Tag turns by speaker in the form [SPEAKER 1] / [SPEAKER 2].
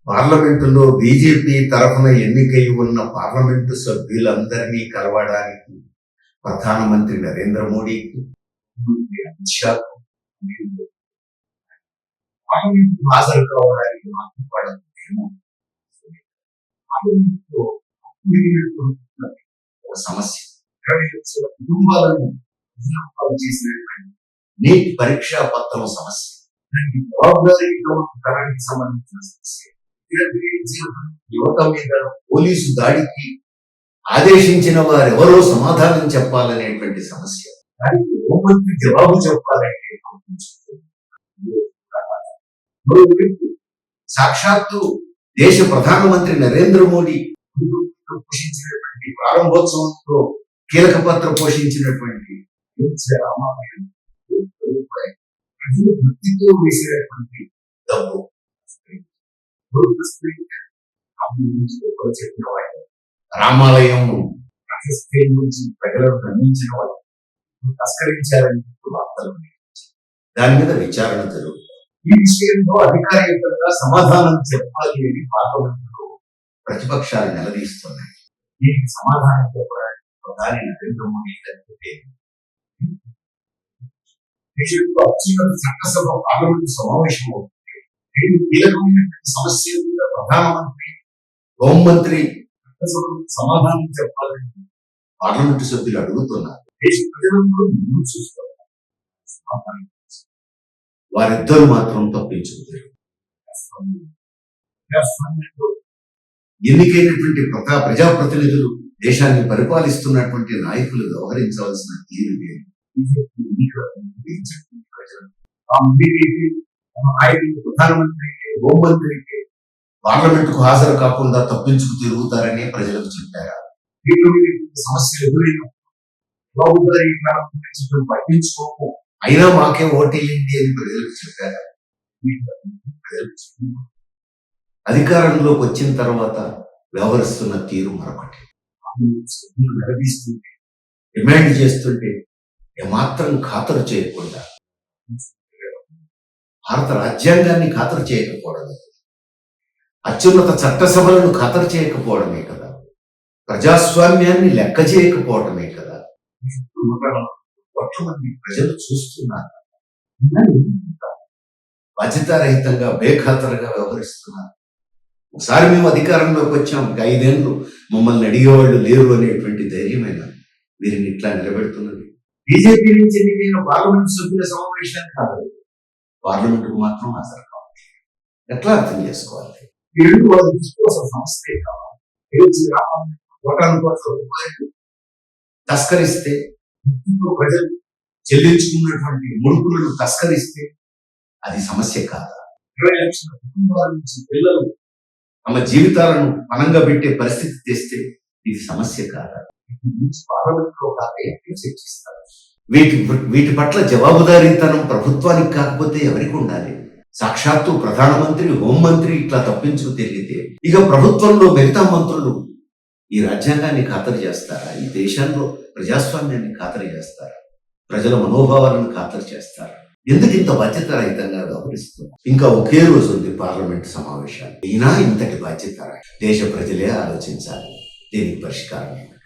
[SPEAKER 1] పార్లమెంటులో బీజేపీ తరఫున ఎన్నికై ఉన్న పార్లమెంటు సభ్యులందరినీ కలవడానికి ప్రధానమంత్రి నరేంద్ర మోడీకి, అమిత్ షాకు పార్లమెంట్ హాజరు కావడానికి మాత్రం పడలేము. పార్లమెంట్లో ఒక సమస్య 20 లక్షల కుటుంబాలను విజయవంతం చేసినటువంటి నీట్ పరీక్షా పత్రం సమస్య, దానికి జవాబుదారీగా ఉండడానికి సంబంధించిన సమస్య, యువత మీద పోలీసు దాడికి ఆదేశించిన వారెవరో సమాధానం చెప్పాలనేటువంటి సమస్య, దానికి హోంమంత్రి జవాబు చెప్పాలంటే సాక్షాత్తు దేశ ప్రధానమంత్రి నరేంద్ర మోడీ పోషించినటువంటి ప్రారంభోత్సవంలో కీలక పాత్ర పోషించినటువంటి ప్రజలు భక్తితో వేసేటువంటి డబ్బు చెప్పిన వాడు, రామాలయం గురించి ప్రజలను గమనించిన వాడు తస్కరించారని వార్తలు దాని మీద విచారణ జరుగుతుంది. ఈ విషయంలో అధికారికంగా సమాధానం చెప్పాలి అని పార్లమెంటులో ప్రతిపక్షాలు నిలదీస్తున్నాయి. దీనికి సమాధానం చెప్పడానికి ప్రధాని నరేంద్ర మోడీ లేకపోతే దేశంలో అత్యున్నత చట్టసభ పార్లమెంటు సమావేశం అవుతుంది. రెండు కీలకమైనటువంటి సమస్యల మీద ప్రధానమంత్రి, హోంమంత్రి చట్టసభకు సమాధానం చెప్పాలని పార్లమెంటు సభ్యులు అడుగుతున్నారు. దేశ ప్రజలందరూ ముందు చూస్తున్నారు. వారిద్దరూ మాత్రం తప్పించుకుంటారు. ఎన్నికైనటువంటి ప్రజాప్రతినిధులు, దేశాన్ని పరిపాలిస్తున్నటువంటి నాయకులు వ్యవహరించవలసిన తీరు లేదు. ప్రధానమంత్రికి, హోంమంత్రికి పార్లమెంటుకు హాజరు కాకుండా తప్పించుకు తిరుగుతారని ప్రజలకు చెప్పారా? సమస్యలు ఎదురైనప్పుడు పట్టించుకోకు, అయినా మాకే ఓటేయండి అని ప్రజలకు చెప్పారా? అధికారంలోకి వచ్చిన తర్వాత వ్యవహరిస్తున్న తీరు మరొకటి. నిలదీస్తుంటే, డిమాండ్ చేస్తుంటే ఏమాత్రం ఖాతరు చేయకుండా, భారత రాజ్యాంగాన్ని ఖాతరు చేయకపోవడమే, అత్యున్నత చట్టసభలను ఖాతరు చేయకపోవడమే కదా, ప్రజాస్వామ్యాన్ని లెక్క చేయకపోవడమే కదా మంది ప్రజలు చూస్తున్నారు. బాధ్యతారహితంగా, బేఖాతరుగా వ్యవహరిస్తున్నారు. ఒకసారి మేము అధికారంలోకి వచ్చాం, 5 ఏళ్ళు మమ్మల్ని అడిగేవాళ్ళు లేరు అనేటువంటి ధైర్యమైన వీరిని ఇట్లా నిలబెడుతున్నది. బీజేపీ నుంచి ఎన్నికైన పార్లమెంట్ సభ్యుల సమావేశానికి కాదు, పార్లమెంటుకు మాత్రం హాజరు కావాలి. ఎట్లా అర్థం చేసుకోవాలి? ఈ రెండు వాళ్ళ విశ్వాసం సంస్థే కావాలి. తస్కరిస్తే, ప్రజలు చెల్లించుకున్నటువంటి ముడుపులను తస్కరిస్తే అది సమస్య కాదా? 20 లక్షల కుటుంబాల నుంచి పిల్లలు తమ జీవితాలను పణంగా పెట్టే పరిస్థితి తెస్తే ఇది సమస్య కాదా? చర్చిస్తారు. వీటి పట్ల జవాబుదారీతనం ప్రభుత్వానికి కాకపోతే ఎవరికి ఉండాలి? సాక్షాత్తు ప్రధానమంత్రి, హోంమంత్రి ఇట్లా తప్పించుకు తిరిగితే ఇక ప్రభుత్వంలో మిగతా మంత్రులు ఈ రాజ్యాంగాన్ని ఖాతరు చేస్తారా? ఈ దేశంలో ప్రజాస్వామ్యాన్ని ఖాతరు చేస్తారా? ప్రజల మనోభావాలను ఖాతరు చేస్తారా? ఎందుకు ఇంత బాధ్యత రహితంగా వ్యవహరిస్తున్నారు? ఇంకా ఒకే రోజు ఉంది పార్లమెంట్ సమావేశాలు. అయినా ఇంతటి బాధ్యత దేశ ప్రజలే ఆలోచించాలి. దీనికి పరిష్కారం